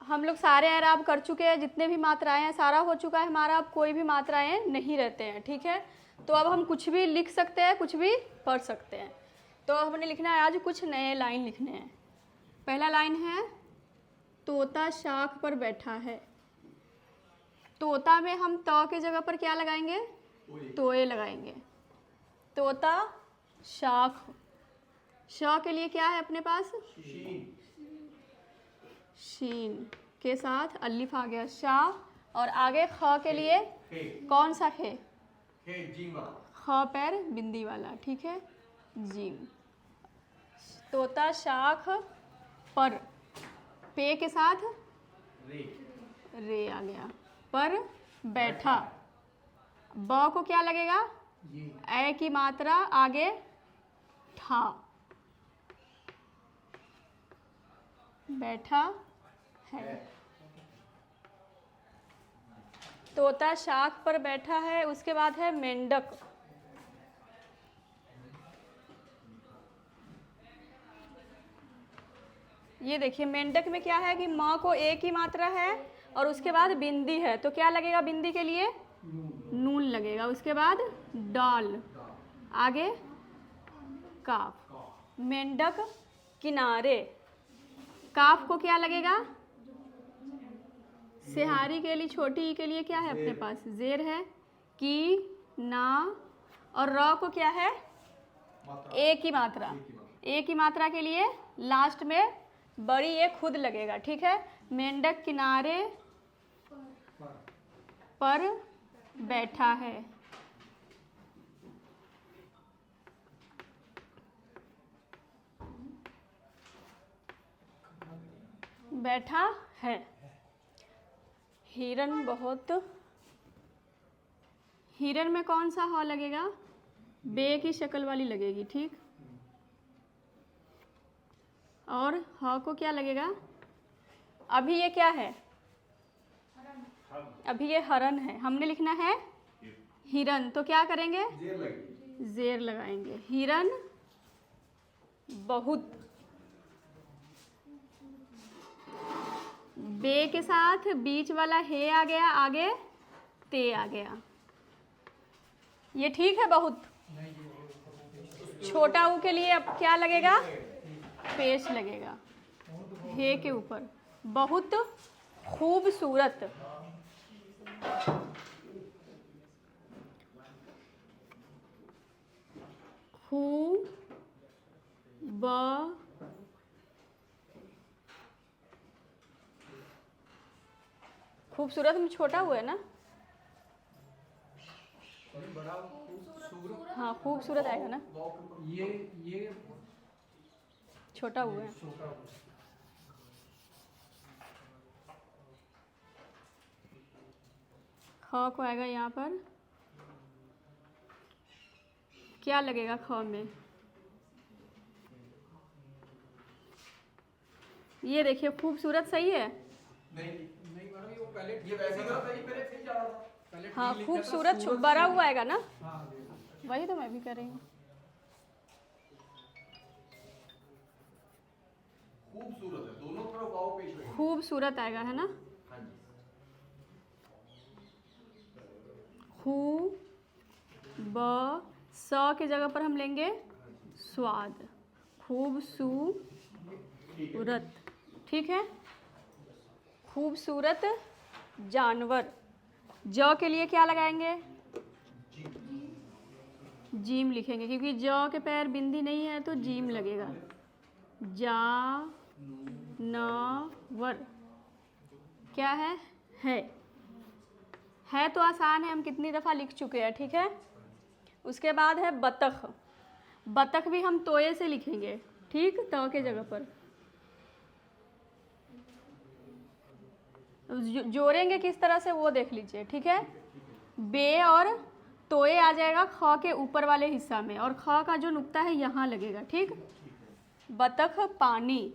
हम लोग सारे एराब कर चुके हैं, जितने भी मात्राएं हैं सारा हो चुका है हमारा। अब कोई भी मात्राएं नहीं रहते हैं, ठीक है। तो अब हम कुछ भी लिख सकते हैं, कुछ भी पढ़ सकते हैं। तो हमने लिखना है आज कुछ नए लाइन लिखने हैं। पहला लाइन है तोता शाख पर बैठा है। तोता में हम त के जगह पर क्या लगाएंगे? तोए लगाएंगे। तोता शाख, श के लिए क्या है अपने पास? शीन के साथ अलिफ आ गया शा, और आगे ख के लिए कौन सा खे? ख पैर बिंदी वाला, ठीक है, जीम। तोता शाख पर, पे के साथ रे आ गया, पर बैठा। ब को क्या लगेगा? ए की मात्रा आगे ठा, बैठा है। तोता शाख पर बैठा है। उसके बाद है मेंढक। ये देखिए मेंढक में क्या है कि माँ को ए की मात्रा है और उसके बाद बिंदी है, तो क्या लगेगा बिंदी के लिए? नून लगेगा। उसके बाद डाल, आगे काफ। मेंढक किनारे, काफ को क्या लगेगा? सिहारी के लिए, छोटी ई के लिए क्या है अपने पास? जेर है। की ना, और र को क्या है? ए की मात्रा। ए की मात्रा के लिए लास्ट में बड़ी ए खुद लगेगा, ठीक है। मेंढक किनारे पर बैठा है। बैठा है। हिरन बहुत, हिरन में कौन सा ह लगेगा? बे की शक्ल वाली लगेगी, ठीक। और ह को क्या लगेगा? अभी ये क्या है? अभी ये हरन है, हमने लिखना है हिरन, तो क्या करेंगे? जेर लगाएंगे। हिरन बहुत, बे के साथ बीच वाला हे आ गया, आगे ते आ गया। ये ठीक है बहुत। छोटा ऊ के लिए अब क्या लगेगा? पेश लगेगा हे के ऊपर। बहुत खूबसूरत, खूबसूरत में छोटा हुआ है ना? हाँ खूबसूरत आएगा ना, ये छोटा हुआ है। ख को आएगा यहाँ पर, क्या लगेगा ख में? ये देखिए खूबसूरत सही है। नहीं मैडम, ये पहले ये वैसे ही होता है, पहले फिर जा रहा था। पहले हाँ खूबसूरत बड़ा हुआ आएगा ना, हाँ वही तो मैं भी कर रही हूँ। खूबसूरत है, दोनों तरफ वाव पेश होगा। खूबसूरत आएगा है ना। हाँ जी। खू ब स की जगह पर हम लेंगे स्वाद। खूबसूरत, ठीक है। खूबसूरत जानवर। ज के लिए क्या लगाएंगे? जीम लिखेंगे, क्योंकि ज के पैर बिंदी नहीं है तो जीम लगेगा। जा न वर क्या है? है तो आसान है, हम कितनी दफ़ा लिख चुके हैं, ठीक है। उसके बाद है बतख। बतख भी हम तोये से लिखेंगे, ठीक, त के जगह पर। जोड़ेंगे किस तरह से वो देख लीजिए, ठीक है। बे और तोये आ जाएगा ख के ऊपर वाले हिस्सा में, और ख का जो नुक्ता है यहाँ लगेगा, ठीक। बतख पानी,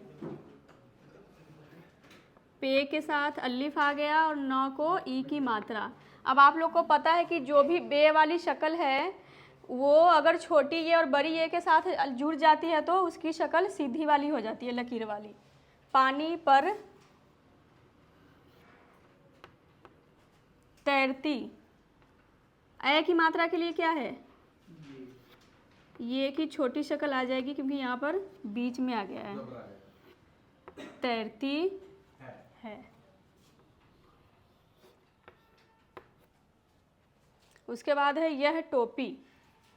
पे के साथ अलिफ आ गया और न को ई की मात्रा। अब आप लोग को पता है कि जो भी बे वाली शक्ल है वो अगर छोटी ये और बड़ी ये के साथ जुड़ जाती है तो उसकी शक्ल सीधी वाली हो जाती है, लकीर वाली। पानी पर तैरती, ए की मात्रा के लिए क्या है, ये की छोटी शक्ल आ जाएगी क्योंकि यहाँ पर बीच में आ गया है। तैरती है। उसके बाद है यह टोपी।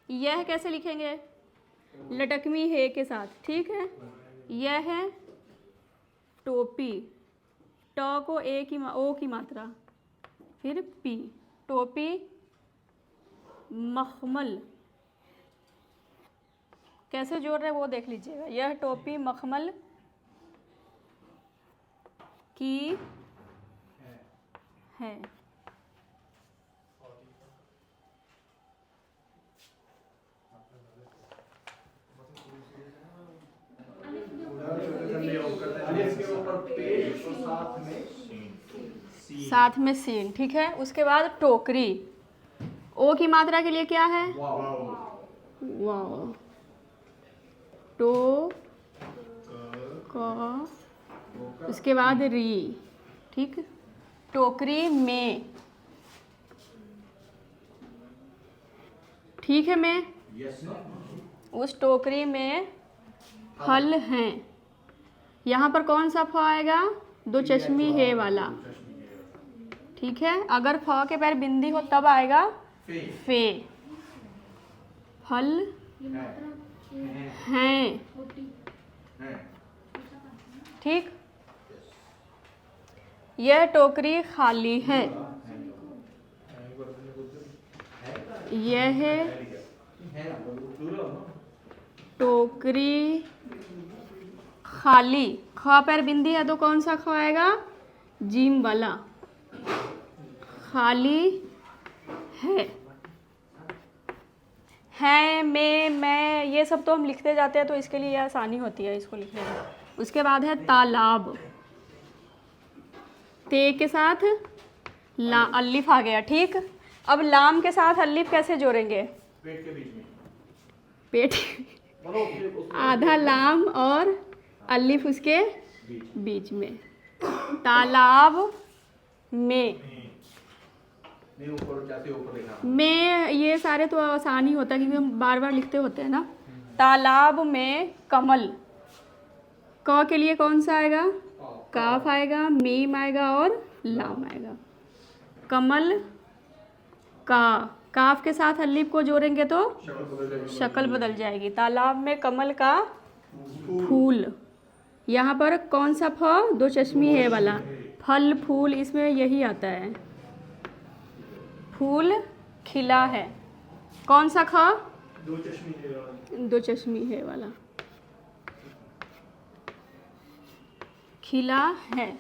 यह कैसे लिखेंगे, लटकमी है के साथ, ठीक है। यह है टोपी, ट को ए की ओ की मात्रा, फिर पी, टोपी। मखमल कैसे जोड़ रहे हैं वो देख लीजिएगा। यह टोपी मखमल की है। साथ में सीन, ठीक है। उसके बाद टोकरी, ओ की मात्रा के लिए क्या है, वाव। टो क, उसके बाद री, ठीक। टोकरी में, ठीक है। मैं उस टोकरी में फल हैं। यहाँ पर कौन सा फ आएगा, दो चश्मी है वाला, ठीक है। अगर फ के पैर बिंदी हो तब आएगा फे। फल हैं, ठीक। यह टोकरी खाली है। यह टोकरी खाली, ख पैर बिंदी है तो कौन सा ख आएगा, जीम वाला। खाली है। मैं ये सब तो हम लिखते जाते हैं तो इसके लिए आसानी होती है इसको लिखने में। उसके बाद है तालाब, ते के साथ ला, अलिफ आ गया, ठीक। अब लाम के साथ अलिफ कैसे जोड़ेंगे, पेट के बीच में, पेट आधा लाम और अलिफ उसके बीच में। तालाब में, में ये सारे तो आसान ही होता है क्योंकि हम बार बार लिखते होते हैं ना। तालाब में कमल, क के लिए कौन सा आएगा, काफ आएगा, मीम आएगा और लाम आएगा। कमल का, काफ के साथ अलिफ को जोड़ेंगे तो शक्ल बदल जाएगी। तालाब में कमल का फूल, यहाँ पर कौन सा फ, दो चश्मी है वाला, फल फूल, इसमें यही आता है। फूल खिला है, कौन सा ख, दो चश्मी है वाला। खिला है।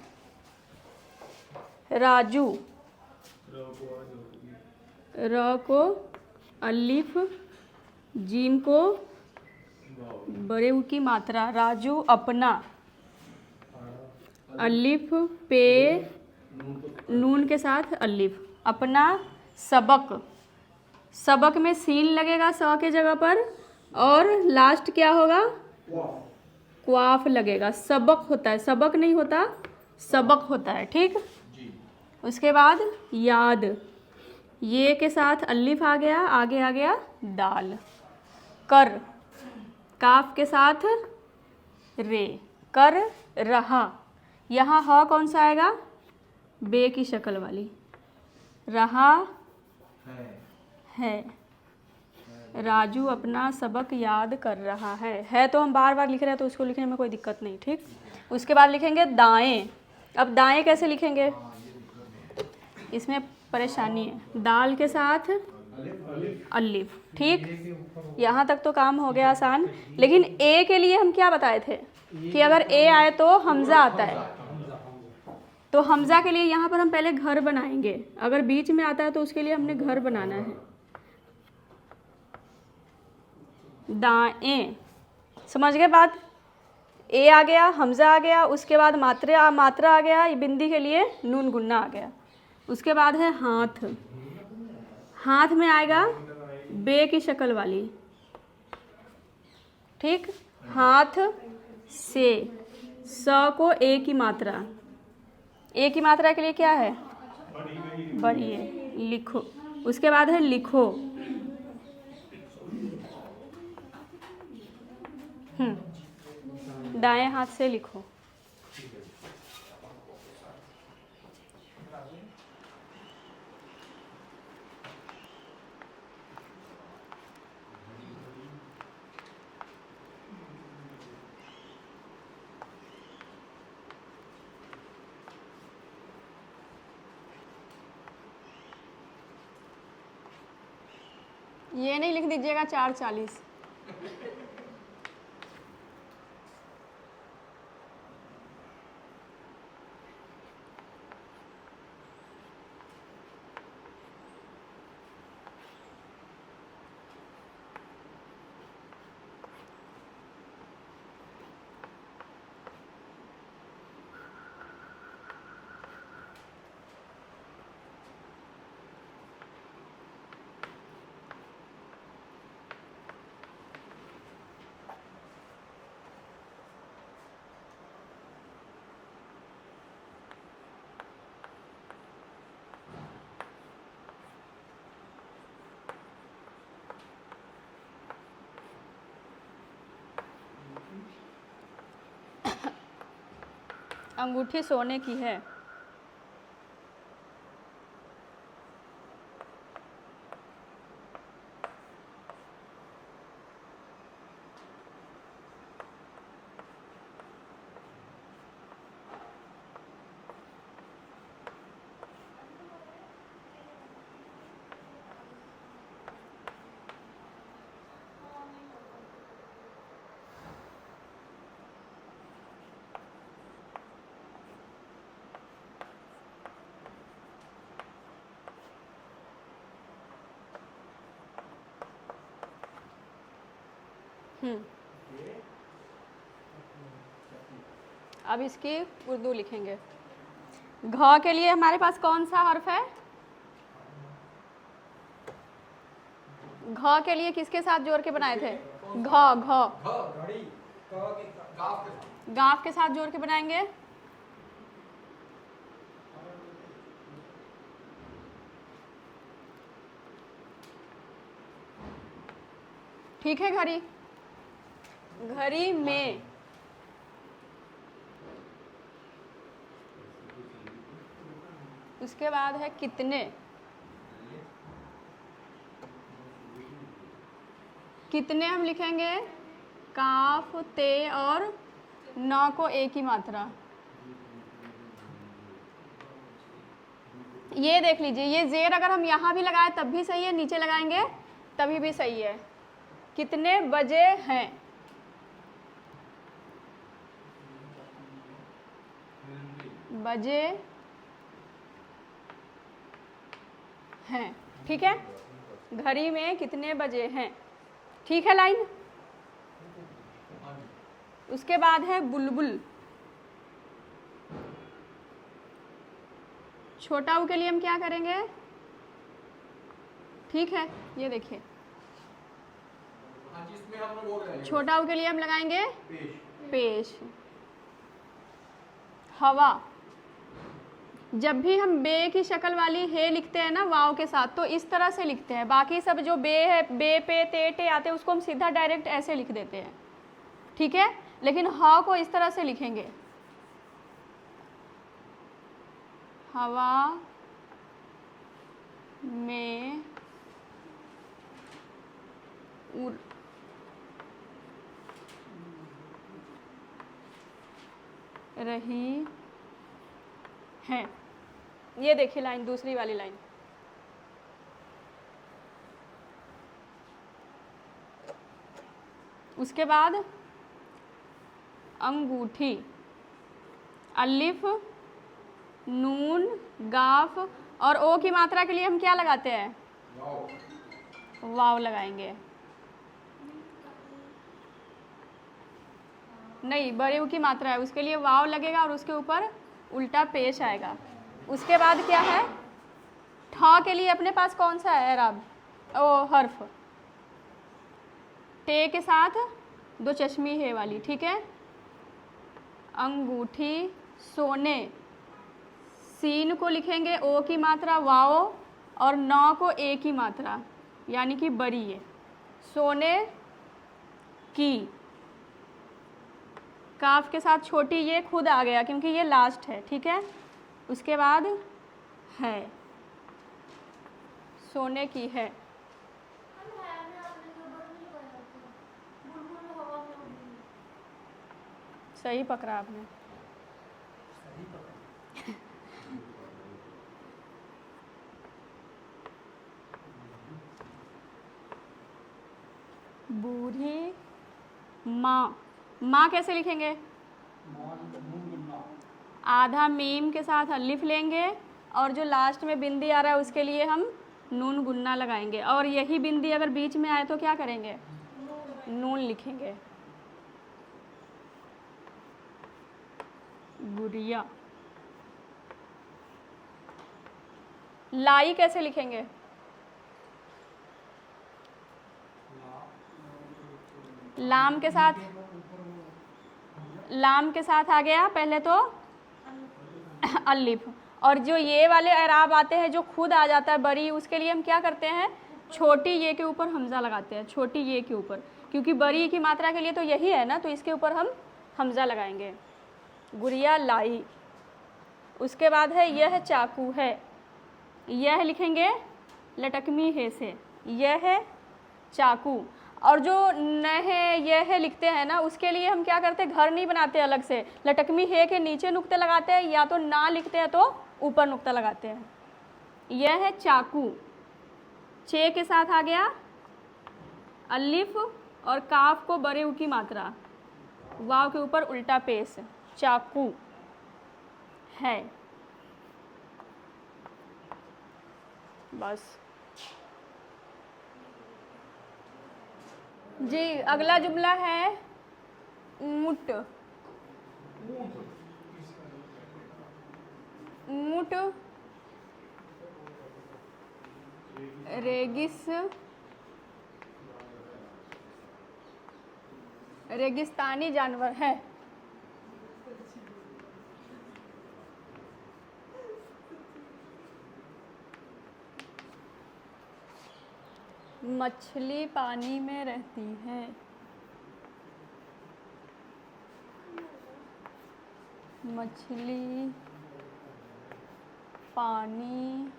राजू, र को अलिफ, जीम को बड़े ऊ की मात्रा, राजू अपना, अलिफ पे, नून के साथ अलिफ, अपना सबक। सबक में सीन लगेगा स के जगह पर और लास्ट क्या होगा, क्वाफ लगेगा। सबक होता है, सबक नहीं होता, सबक होता है, ठीक। उसके बाद याद, ये के साथ अलिफ आ गया, आगे आ गया दाल। कर, काफ के साथ रे, कर रहा। यहाँ ह कौन सा आएगा, बे की शक्ल वाली, रहा है। राजू अपना सबक याद कर रहा है तो हम बार बार लिख रहे हैं तो उसको लिखने में कोई दिक्कत नहीं, ठीक। उसके बाद लिखेंगे दाएं। अब दाएं कैसे लिखेंगे, इसमें परेशानी है। दाल के साथ अलिफ, ठीक। यहाँ तक तो काम हो गया आसान। लेकिन ए के लिए हम क्या बताए थे कि अगर ए आए तो हमजा आता है, तो हमजा के लिए यहाँ पर हम पहले घर बनाएंगे। अगर बीच में आता है तो उसके लिए हमने घर बनाना है। दाएं, समझ गए बात। ए आ गया, हमजा आ गया, उसके बाद मात्रा आ गया, बिंदी के लिए नून गुन्ना आ गया। उसके बाद है हाथ। हाथ में आएगा बे की शक्ल वाली, ठीक। हाथ से, स को ए की मात्रा, ए की मात्रा के लिए क्या है, बड़ी है। लिखो। उसके बाद है लिखो। दाएं हाथ से लिखो। ये नहीं लिख दीजिएगा 4:40। अंगूठी सोने की है। अब इसकी उर्दू लिखेंगे। घ के लिए हमारे पास कौन सा हर्फ है? घ के लिए किसके साथ जोड़ के बनाए थे? घ घ गाफ के साथ जोड़ के बनाएंगे। ठीक है। घड़ी, घड़ी में। उसके बाद है कितने। कितने हम लिखेंगे काफ ते और न को एक ही मात्रा। ये देख लीजिए, ये जेर अगर हम यहाँ भी लगाए तब भी सही है, नीचे लगाएंगे तभी भी सही है। कितने बजे हैं। बजे हैं। ठीक है। घड़ी में कितने बजे हैं। ठीक है लाइन। उसके बाद है बुलबुल। छोटा ऊ के लिए हम क्या करेंगे? ठीक है, ये देखिए छोटा ऊ के लिए हम लगाएंगे पेश। हवा। जब भी हम बे की शक्ल वाली हे लिखते हैं ना वाव के साथ, तो इस तरह से लिखते हैं। बाकी सब जो बे है, बे पे ते टे आते हैं, उसको हम सीधा डायरेक्ट ऐसे लिख देते हैं। ठीक है। लेकिन ह को इस तरह से लिखेंगे। हवा में उड़ रही है। ये देखिए लाइन, दूसरी वाली लाइन। उसके बाद अंगूठी। अलिफ, नून, गाफ और ओ की मात्रा के लिए हम क्या लगाते हैं? वाव लगाएंगे। नहीं, बड़े ऊ की मात्रा है, उसके लिए वाव लगेगा और उसके ऊपर उल्टा पेश आएगा। उसके बाद क्या है? ठ के लिए अपने पास कौन सा है एराब? ओ हर्फ टे के साथ दो चश्मी है वाली। ठीक है। अंगूठी सोने। सीन को लिखेंगे ओ की मात्रा वाओ, और नौ को ए की मात्रा यानी कि बड़ी है। सोने की, काफ के साथ छोटी ये खुद आ गया क्योंकि ये लास्ट है, ठीक है। उसके बाद है, सोने की है। सही पकड़ा आपने। बूढ़ी माँ, माँ कैसे लिखेंगे? आधा मीम के साथ अलिफ लेंगे और जो लास्ट में बिंदी आ रहा है उसके लिए हम नून गुन्ना लगाएंगे, और यही बिंदी अगर बीच में आए तो क्या करेंगे? नून लिखेंगे। गुड़िया। लाई कैसे लिखेंगे? लाम के साथ, लाम के साथ आ गया पहले तो अलिफ, और जो ये वाले एराब आते हैं जो खुद आ जाता है बड़ी, उसके लिए हम क्या करते हैं? छोटी ये के ऊपर हमज़ा लगाते हैं, छोटी ये के ऊपर, क्योंकि बड़ी की मात्रा के लिए तो यही है ना, तो इसके ऊपर हम हमज़ा लगाएंगे। गुड़िया लाई। उसके बाद है यह चाकू है, यह लिखेंगे लटकमी है से, यह है चाकू। और जो न है यह है लिखते हैं ना, उसके लिए हम क्या करते हैं? घर नहीं बनाते अलग से, लटकमी है के नीचे नुक्ते लगाते हैं, या तो ना लिखते हैं तो ऊपर नुक्ता लगाते हैं। यह है चाकू, चे के साथ आ गया अलिफ और काफ को बड़े ऊ की मात्रा, वाव के ऊपर उल्टा पेश, चाकू है। बस जी। अगला जुमला है ऊंट। ऊंट रेगिस्तानी जानवर है। मछली पानी में रहती है। मछली पानी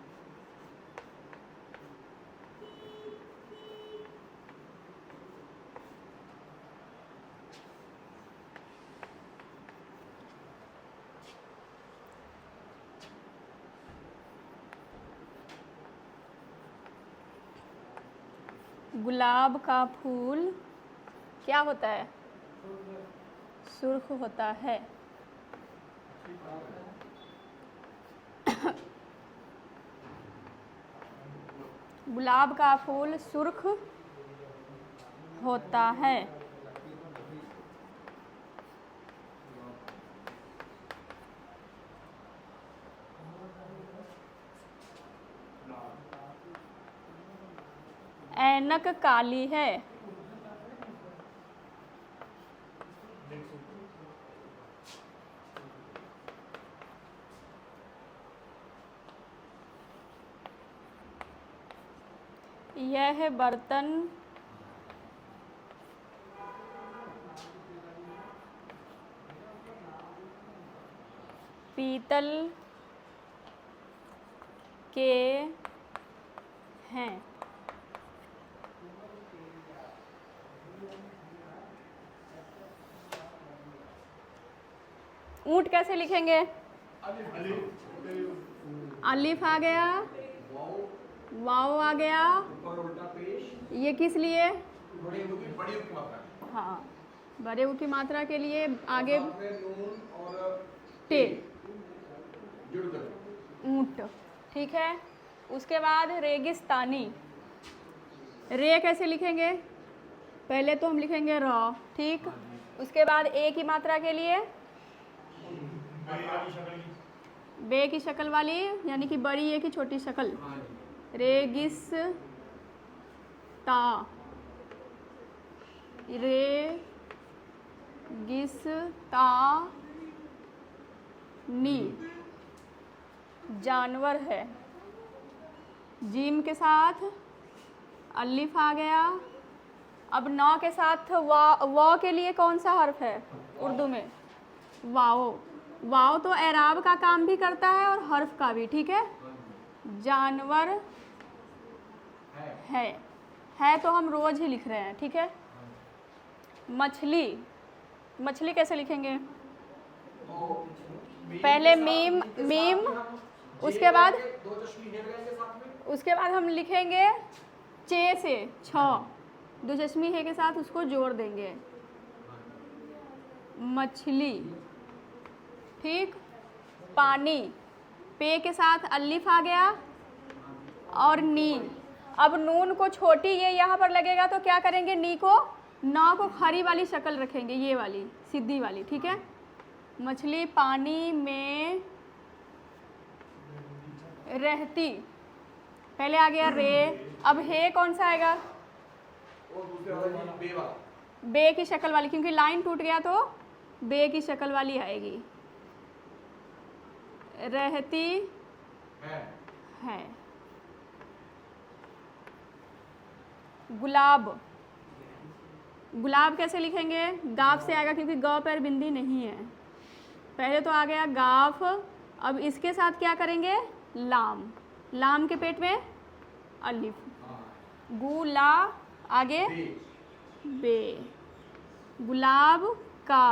गुलाब का फूल क्या होता है? सुर्ख होता है। गुलाब का फूल सुर्ख होता है। ऐनक काली है। यह बर्तन पीतल के हैं। ऊंट कैसे लिखेंगे? अलिफ आ गया, वाव आ गया, ये किस लिए? हाँ, बड़े ऊ की मात्रा के लिए। आगे टे, ऊंट, ठीक है। उसके बाद रेगिस्तानी। रे कैसे लिखेंगे? पहले तो हम लिखेंगे रॉ, ठीक। उसके बाद ए की मात्रा के लिए बे की शक्ल वाली, यानी कि बड़ी ए की छोटी शक्ल, रेगिस ता, रे गिस ता नी, जानवर है। जीम के साथ अलिफ आ गया। अब नौ के साथ वा के लिए कौन सा हर्फ है उर्दू में? वाओ। वाओ तो एराब का काम भी करता है और हर्फ का भी, ठीक है। जानवर है तो हम रोज ही लिख रहे हैं, ठीक है। मछली, मछली कैसे लिखेंगे? पहले मीम उसके बाद हम लिखेंगे चे से छ, दो चश्मी है के साथ उसको जोड़ देंगे, मछली, ठीक। पानी, पे के साथ अलिफ आ गया और नी। अब नून को छोटी ये यहाँ पर लगेगा तो क्या करेंगे? नी को, ना को खरी वाली शक्ल रखेंगे, ये वाली सीधी वाली, ठीक है। मछली पानी में रहती, पहले आ गया रे। अब हे कौन सा आएगा? बे की शक्ल वाली, क्योंकि लाइन टूट गया तो बे की शक्ल वाली आएगी। रहती है। गुलाब, गुलाब कैसे लिखेंगे? गाफ से आएगा क्योंकि ग पर बिंदी नहीं है। पहले तो आ गया गाफ, अब इसके साथ क्या करेंगे? लाम, लाम के पेट में अलिफ। गुला, आगे बे। गुलाब का,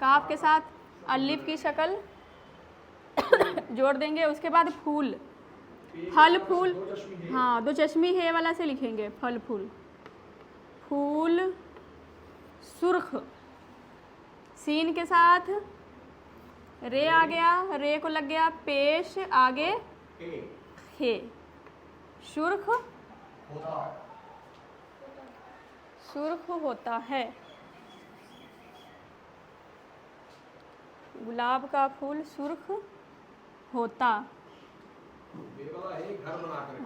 काफ के साथ अलिफ की शक्ल जोड़ देंगे। उसके बाद फूल, फल फूल, हाँ दो चश्मी है वाला से लिखेंगे, फल फूल। फूल सुर्ख, सीन के साथ रे आ गया, रे को लग गया पेश, आगे हे। सुर्ख, सुर्ख होता है। गुलाब का फूल सुर्ख होता,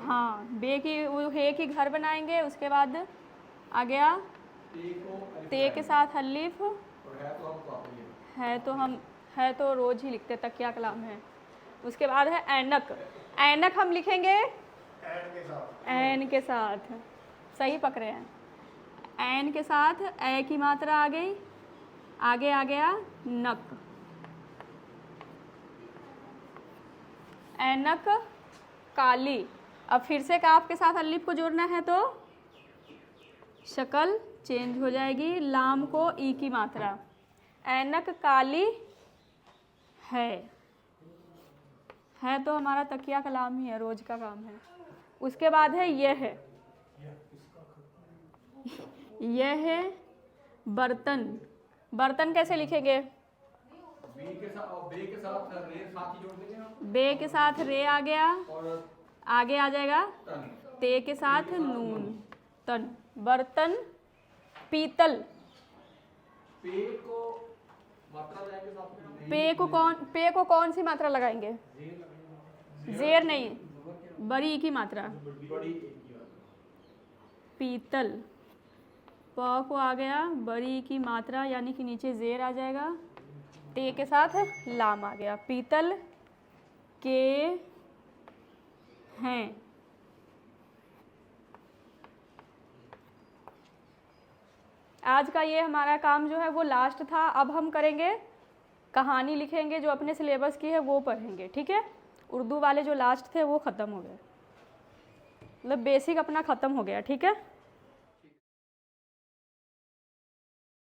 हाँ बे की, वो हे की घर बनाएंगे। उसके बाद आ गया ते के साथ अलिफ, है तो रोज ही लिखते, तकिया कलाम है। उसके बाद है ऐनक, ऐनक हम लिखेंगे ऐन के साथ, सही पकड़े हैं। ऐन के साथ ए की मात्रा आ गई, आगे आ गया नक। ऐनक काली, अब फिर से काफ के साथ अलिफ को जोड़ना है तो शक्ल चेंज हो जाएगी, लाम को ई की मात्रा। ऐनक काली है तो हमारा तकिया कलाम ही है, रोज का काम है। उसके बाद है यह है बर्तन। बर्तन कैसे लिखेंगे? बे के साथ रे आ गया, आगे आ जाएगा ते के साथ नून, तन। बर्तन। पीतल, पे को कौन सी मात्रा लगाएंगे? जेर नहीं, बड़ी की मात्रा। पीतल, प को आ गया बड़ी की मात्रा, यानी कि नीचे जेर आ जाएगा, ते के साथ लाम आ गया। पीतल के हैं। आज का ये हमारा काम जो है वो लास्ट था। अब हम करेंगे कहानी, लिखेंगे जो अपने सिलेबस की है वो पढ़ेंगे, ठीक है। उर्दू वाले जो लास्ट थे वो ख़त्म हो गए, मतलब बेसिक अपना ख़त्म हो गया, ठीक है।